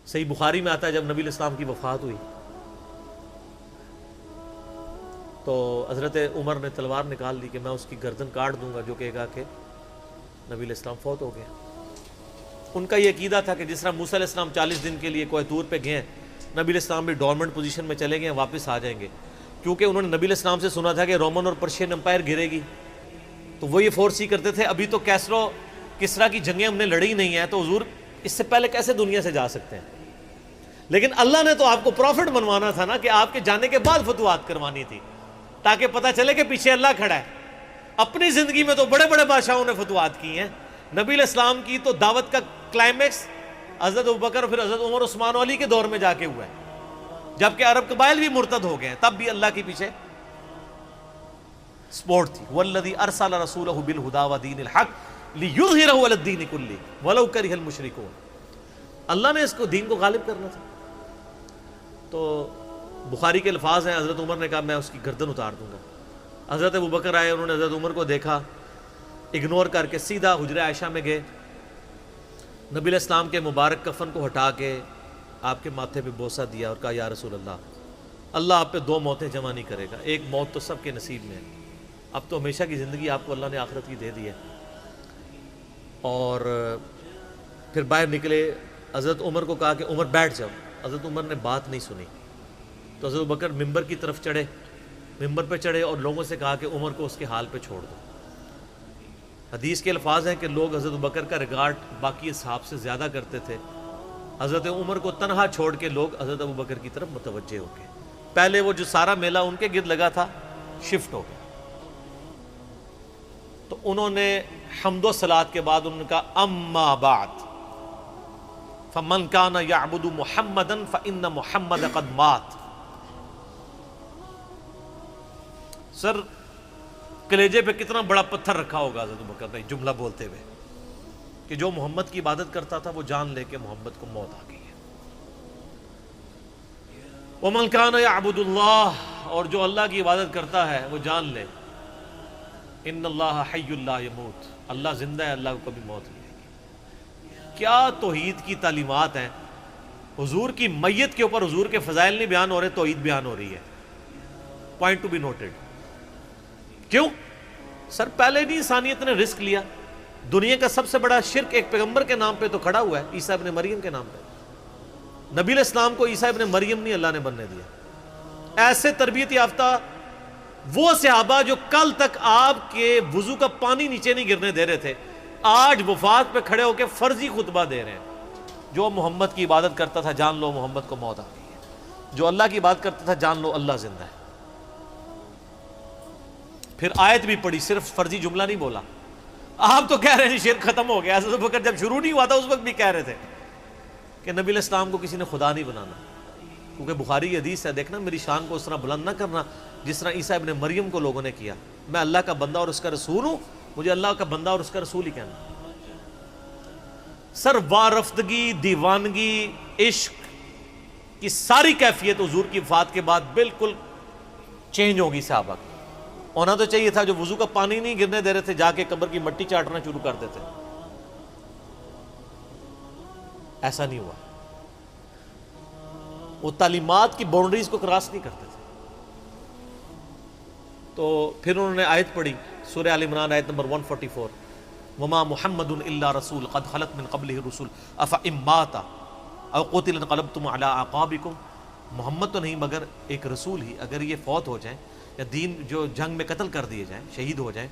صحیح بخاری میں آتا ہے جب نبی علیہ السلام کی وفات ہوئی تو حضرت عمر نے تلوار نکال دی کہ میں اس کی گردن کاٹ دوں گا جو کہے گا کہ نبی علیہ السلام فوت ہو گیا۔ ان کا یہ عقیدہ تھا کہ جس طرح موسیٰ علیہ السلام 40 دن کے لیے کوہ طور پہ گئے، نبی علیہ السلام بھی ڈورمنٹ پوزیشن میں چلے گئے، واپس آ جائیں گے، کیونکہ انہوں نے نبی علیہ السلام سے سنا تھا کہ رومن اور پرشین امپائر گرے گی، تو وہ یہ فورس ہی کرتے تھے ابھی تو کیسرو کسرا کی جنگیں ہم نے لڑی نہیں ہیں، تو حضور اس سے پہلے کیسے دنیا سے جا سکتے ہیں؟ لیکن اللہ نے تو آپ کو پروفٹ بنوانا تھا نا، کہ آپ کے جانے کے بعد فتوحات کروانی تھی، تاکہ پتہ چلے کہ پیچھے اللہ کھڑا ہے۔ اپنی زندگی میں تو بڑے بڑے بادشاہوں نے فتوحات کی ہیں، نبی علیہ السلام کی تو دعوت کا کلائمیکس حضرت ابوبکر اور پھر حضرت عمر عثمان و علی کے دور میں جا کے ہوا ہے، جبکہ عرب قبائل بھی مرتد ہو گئے ہیں، تب بھی اللہ کے پیچھے سپورٹ تھی۔ والذی ارسل رسولہ بالہدی ودین الحق لیظہرہ علی الدین کلہ ولو کرہ المشرکون، اللہ نے اس کو دین کو غالب کرنا تھا۔ تو بخاری کے الفاظ ہیں، حضرت عمر نے کہا میں اس کی گردن اتار دوں گا۔ حضرت ابوبکر آئے، انہوں نے حضرت عمر کو دیکھا، اگنور کر کے سیدھا حجرہ عائشہ میں گئے، نبی علیہ السلام کے مبارک کفن کو ہٹا کے آپ کے ماتھے پہ بوسہ دیا اور کہا یا رسول اللہ آپ پہ 2 موتیں جمع نہیں کرے گا، ایک موت تو سب کے نصیب میں ہے، اب تو ہمیشہ کی زندگی آپ کو اللہ نے آخرت کی دے دی ہے۔ اور پھر باہر نکلے، حضرت عمر کو کہا کہ عمر بیٹھ جاؤ، حضرت عمر نے بات نہیں سنی، تو حضرت بکر ممبر کی طرف چڑھے، ممبر پہ چڑھے اور لوگوں سے کہا کہ عمر کو اس کے حال پہ چھوڑ دو۔ حدیث کے الفاظ ہیں کہ لوگ حضرت بکر کا ریگارڈ باقی اصحاب سے زیادہ کرتے تھے، حضرت عمر کو تنہا چھوڑ کے لوگ حضرت ابو بکر کی طرف متوجہ ہو گئے۔ پہلے وہ جو سارا میلہ ان کے گرد لگا تھا شفٹ ہو گیا، تو انہوں نے حمد و صلات کے بعد انہوں نے کہا اما بعد فمن کان یعبد محمدا فإن محمد قد مات۔ سر کلیجے پہ کتنا بڑا پتھر رکھا ہوگا حضرت بکر نے جملہ بولتے ہوئے کہ جو محمد کی عبادت کرتا تھا وہ جان لے کہ محمد کو موت آ گئی ہے۔ وَمَنْ كَانَ يَعْبُدُ اللَّهَ، اور جو اللہ کی عبادت کرتا ہے وہ جان لے ان اللہ حی لا یموت، اللہ زندہ ہے، اللہ کو کبھی موت نہیں آئے گی۔ کیا توحید کی تعلیمات ہیں، حضور کی میت کے اوپر حضور کے فضائل نہیں بیان ہو رہے، توحید بیان ہو رہی ہے۔ Point to be noted. کیوں؟ سر پہلے نہیں انسانیت نے رسک لیا، دنیا کا سب سے بڑا شرک ایک پیغمبر کے نام پہ تو کھڑا ہوا ہے، عیسیٰ ابن مریم کے نام پہ۔ نبی علیہ السلام کو عیسیٰ ابن مریم نہیں اللہ نے بننے دیا۔ ایسے تربیت یافتہ وہ صحابہ جو کل تک آپ کے وضو کا پانی نیچے نہیں گرنے دے رہے تھے، آج وفات پہ کھڑے ہو کے فرضی خطبہ دے رہے ہیں۔ جو محمد کی عبادت کرتا تھا جان لو محمد کو موت آ گئی ہے، جو اللہ کی عبادت کرتا تھا جان لو اللہ زندہ ہے۔ پھر آیت بھی پڑھی، صرف فرضی جملہ نہیں بولا۔ آپ تو کہہ رہے ہیں شرک ختم ہو گیا، حضرت بکر جب شروع نہیں ہوا تھا اس وقت بھی کہہ رہے تھے کہ نبی علیہ السلام کو کسی نے خدا نہیں بنانا، کیونکہ بخاری کی حدیث ہے، دیکھنا میری شان کو اس طرح بلند نہ کرنا جس طرح عیسیٰ ابن مریم کو لوگوں نے کیا۔ میں اللہ کا بندہ اور اس کا رسول ہوں، مجھے اللہ کا بندہ اور اس کا رسول ہی کہنا۔ سر وارفتگی، دیوانگی، عشق کی ساری کیفیت حضور کی وفات کے بعد بالکل چینج ہوگی۔ صحابہ کی ہونا تو چاہیے تھا جو وضو کا پانی نہیں گرنے دے رہے تھے جا کے قبر کی مٹی چاٹنا شروع کر دیتے، ایسا نہیں ہوا۔ وہ تعلیمات کی باؤنڈریز کو کراس نہیں کرتے تھے۔ تو پھر انہوں نے آیت پڑھی، سورہ آل عمران آیت نمبر 144، وما محمد الا رسول قد خلت من قبلہ الرسل افإن مات او قتل انقلبتم علی اعقابکم، محمد تو نہیں مگر ایک رسول ہی، اگر یہ فوت ہو جائیں یا دین جو جنگ میں قتل کر دیے جائیں، شہید ہو جائیں،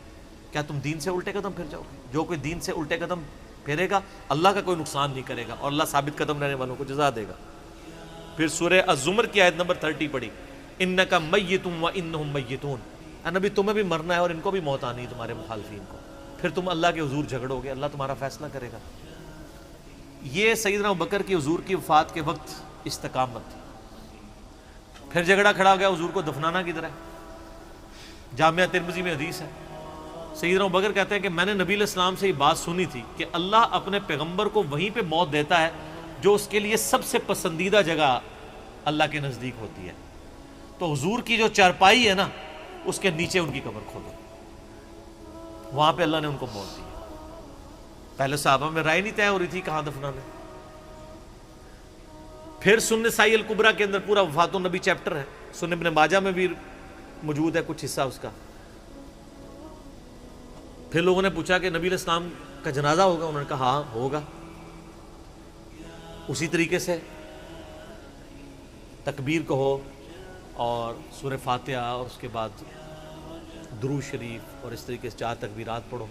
کیا تم دین سے الٹے قدم پھر جاؤ گے؟ جو کوئی دین سے الٹے قدم پھیرے گا اللہ کا کوئی نقصان نہیں کرے گا اور اللہ ثابت قدم رہنے والوں کو جزا دے گا۔ پھر سورہ الزمر کی آیت نمبر 30 پڑھی، انک میت وانہم میتون، اے نبی تمہیں بھی مرنا ہے اور ان کو بھی موت آنی ہے تمہارے مخالفین کو، پھر تم اللہ کے حضور جھگڑو گے، اللہ تمہارا فیصلہ کرے گا۔ یہ سیدنا ابوبکر کی حضور کی وفات کے وقت استقامت تھی۔ پھر جھگڑا کھڑا ہو گیا حضور کو دفنانا کدھر ہے؟ جامعہ ترمذی میں حدیث ہے، سیدنا ابوبکر کہتے ہیں کہ میں نے نبی علیہ السلام سے یہ بات سنی تھی کہ اللہ اپنے پیغمبر کو وہیں پہ موت دیتا ہے جو اس کے لیے سب سے پسندیدہ جگہ اللہ کے نزدیک ہوتی ہے، تو حضور کی جو چارپائی ہے نا اس کے نیچے ان کی قبر کھودو، وہاں پہ اللہ نے ان کو موت دی۔ پہلے صحابہ میں رائے نہیں طے ہو رہی تھی کہاں دفنانا۔ پھر سنن نسائی الکبریٰ کے اندر پورا وفات النبی چیپٹر ہے، سنن ابن ماجہ میں بھی موجود ہے کچھ حصہ اس کا۔ پھر لوگوں نے پوچھا کہ نبی علیہ السلام کا جنازہ ہوگا؟ انہوں نے کہا ہاں ہوگا۔ اسی طریقے سے تکبیر کہو اور سورہ فاتحہ اور اس کے بعد درود شریف اور اس طریقے سے 4 تکبیرات پڑھو۔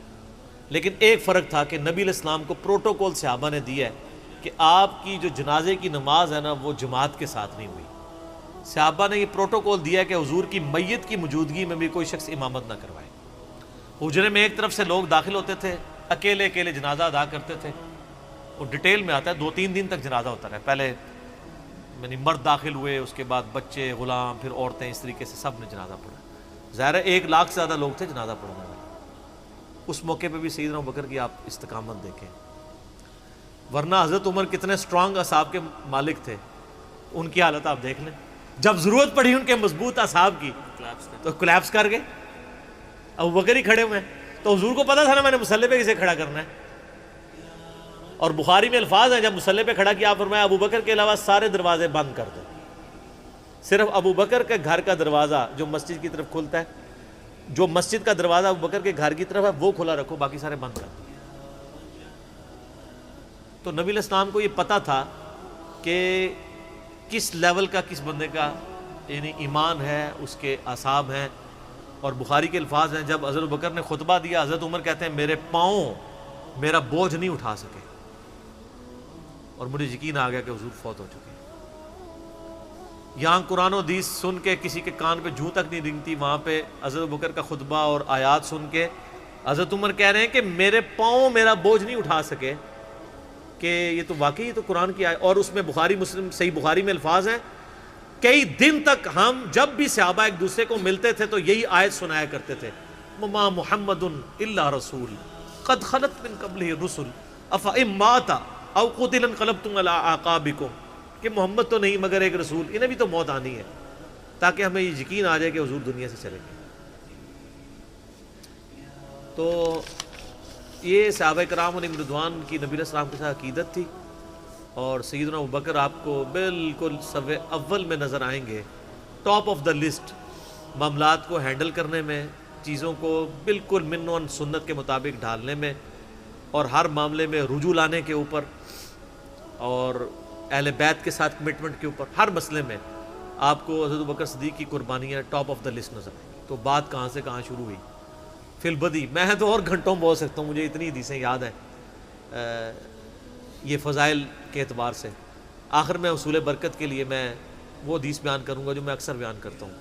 لیکن ایک فرق تھا کہ نبی علیہ السلام کو پروٹوکول صحابہ نے دیا ہے کہ آپ کی جو جنازے کی نماز ہے نا وہ جماعت کے ساتھ نہیں ہوئی۔ صحابہ نے یہ پروٹوکول دیا ہے کہ حضور کی میت کی موجودگی میں بھی کوئی شخص امامت نہ کروائے۔ حجرے میں ایک طرف سے لوگ داخل ہوتے تھے، اکیلے اکیلے جنازہ ادا کرتے تھے، اور ڈیٹیل میں آتا ہے 2-3 دن تک جنازہ ہوتا رہا۔ پہلے یعنی مرد داخل ہوئے، اس کے بعد بچے، غلام، پھر عورتیں، اس طریقے سے سب نے جنازہ پڑھا۔ ظاہر ہے 1 لاکھ سے زیادہ لوگ تھے جنازہ پڑھنے والے۔ اس موقع پہ بھی سیدنا ابوبکر کی آپ استقامت دیکھیں، ورنہ حضرت عمر کتنے سٹرانگ اصحاب کے مالک تھے، ان کی حالت آپ دیکھ لیں۔ جب ضرورت پڑی ان کے مضبوط اصحاب کی تو کولیپس کر گئے۔ ابوبکر ہی کھڑے ہوئے ہیں، تو حضور کو پتا تھا نا میں نے مصلی پہ کسے کھڑا کرنا ہے۔ اور بخاری میں الفاظ ہیں، جب مصلی پہ کھڑا کیا فرمایا ابوبکر کے علاوہ سارے دروازے بند کر دو، صرف ابوبکر کے گھر کا دروازہ جو مسجد کی طرف کھلتا ہے، جو مسجد کا دروازہ ابوبکر کے گھر کی طرف ہے وہ کھلا رکھو، باقی سارے بند کر دو۔ تو نبی علیہ السلام کو یہ پتا تھا کہ کس لیول کا کس بندے کا یعنی ایمان ہے، اس کے اعصاب ہیں۔ اور بخاری کے الفاظ ہیں، جب حضرت ابوبکر نے خطبہ دیا، حضرت عمر کہتے ہیں میرے پاؤں میرا بوجھ نہیں اٹھا سکے، اور مجھے یقین آ گیا کہ حضور فوت ہو چکے ہیں۔ یہاں قرآن و حدیث سن کے کسی کے کان پہ جوں تک نہیں رنگتی، وہاں پہ حضرت ابوبکر کا خطبہ اور آیات سن کے حضرت عمر کہہ رہے ہیں کہ میرے پاؤں میرا بوجھ نہیں اٹھا سکے، کہ یہ تو واقعی تو قرآن کی آیت۔ اور اس میں بخاری مسلم صحیح بخاری میں الفاظ ہیں، کئی دن تک ہم جب بھی صحابہ ایک دوسرے کو ملتے تھے تو یہی آیت سنایا کرتے تھے، وما محمد الا رسول قد خلت من قبلہ الرسل افئن مات او قتل انقلبتم علی اعقابکم، کہ محمد تو نہیں مگر ایک رسول، انہیں بھی تو موت آنی ہے، تاکہ ہمیں یہ یقین آ جائے کہ حضور دنیا سے چلے گئے۔ تو یہ صحابہ کرام علیہم رضوان کی نبی علیہ السلام کے ساتھ عقیدت تھی، اور سیدنا ابوبکر آپ کو بالکل صف اول میں نظر آئیں گے، ٹاپ آف دا لسٹ، معاملات کو ہینڈل کرنے میں، چیزوں کو بالکل من و سنت کے مطابق ڈھالنے میں، اور ہر معاملے میں رجوع لانے کے اوپر، اور اہل بیت کے ساتھ کمٹمنٹ کے اوپر، ہر مسئلے میں آپ کو حضرت ابوبکر صدیق کی قربانیاں ٹاپ آف دا لسٹ نظر آئیں گی۔ تو بات کہاں سے کہاں شروع ہوئی، فی البدی میں تو اور گھنٹوں بول سکتا ہوں، مجھے اتنی حدیثیں یاد ہیں یہ فضائل کے اعتبار سے۔ آخر میں حصول برکت کے لیے میں وہ حدیث بیان کروں گا جو میں اکثر بیان کرتا ہوں۔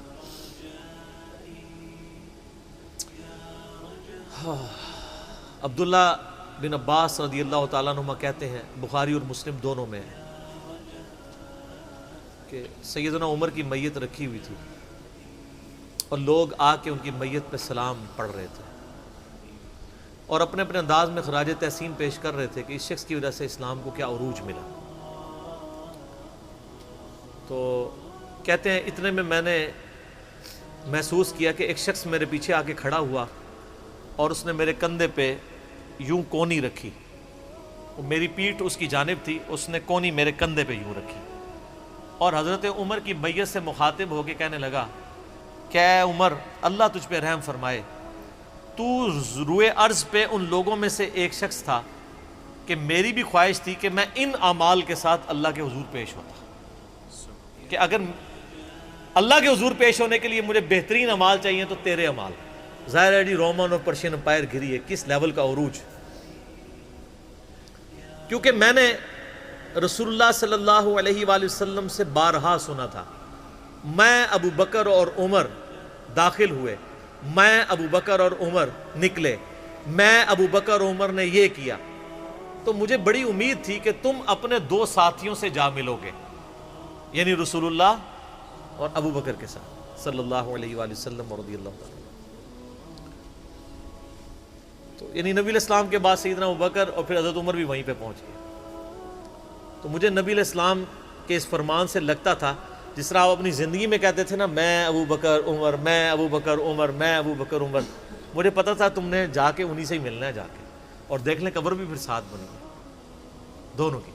عبداللہ بن عباس رضی اللہ تعالیٰ عنہما کہتے ہیں، بخاری اور مسلم دونوں میں ہے، کہ سیدنا عمر کی میت رکھی ہوئی تھی، اور لوگ آ کے ان کی میت پہ سلام پڑھ رہے تھے، اور اپنے اپنے انداز میں خراج تحسین پیش کر رہے تھے کہ اس شخص کی وجہ سے اسلام کو کیا عروج ملا۔ تو کہتے ہیں اتنے میں نے محسوس کیا کہ ایک شخص میرے پیچھے آ کے کھڑا ہوا، اور اس نے میرے کندھے پہ یوں کونی رکھی، میری پیٹھ اس کی جانب تھی، اس نے کونی میرے کندھے پہ یوں رکھی، اور حضرت عمر کی میت سے مخاطب ہو کے کہنے لگا کہ اے عمر، اللہ تجھ پہ رحم فرمائے، تو روئے ارض پہ ان لوگوں میں سے ایک شخص تھا کہ میری بھی خواہش تھی کہ میں ان اعمال کے ساتھ اللہ کے حضور پیش ہوتا، کہ اگر اللہ کے حضور پیش ہونے کے لیے مجھے بہترین اعمال چاہیے تو تیرے اعمال۔ ظاہر ہے جی رومن اور پرشین امپائر گھری ہے، کس لیول کا عروج، کیونکہ میں نے رسول اللہ صلی اللہ علیہ وآلہ وسلم سے بارہا سنا تھا، میں ابو بکر اور عمر داخل ہوئے، میں ابو بکر اور عمر نکلے، میں ابو بکر اور عمر نے یہ کیا، تو مجھے بڑی امید تھی کہ تم اپنے 2 ساتھیوں سے جا ملو گے، یعنی رسول اللہ اور ابو بکر کے ساتھ صلی اللہ علیہ وآلہ وسلم اور رضی اللہ تعالیٰ۔ تو یعنی نبی علیہ السلام کے بعد سیدنا ابو بکر اور پھر حضرت عمر بھی وہیں پہ پہنچ گئے۔ تو مجھے نبی علیہ السلام کے اس فرمان سے لگتا تھا جس طرح آپ اپنی زندگی میں کہتے تھے نا، میں ابو بکر عمر، میں ابو بکر عمر، میں ابو بکر عمر، مجھے پتا تھا تم نے جا کے انہی سے ہی ملنا ہے جا کے، اور دیکھ لیں قبر بھی پھر ساتھ بنی ہے دونوں کی۔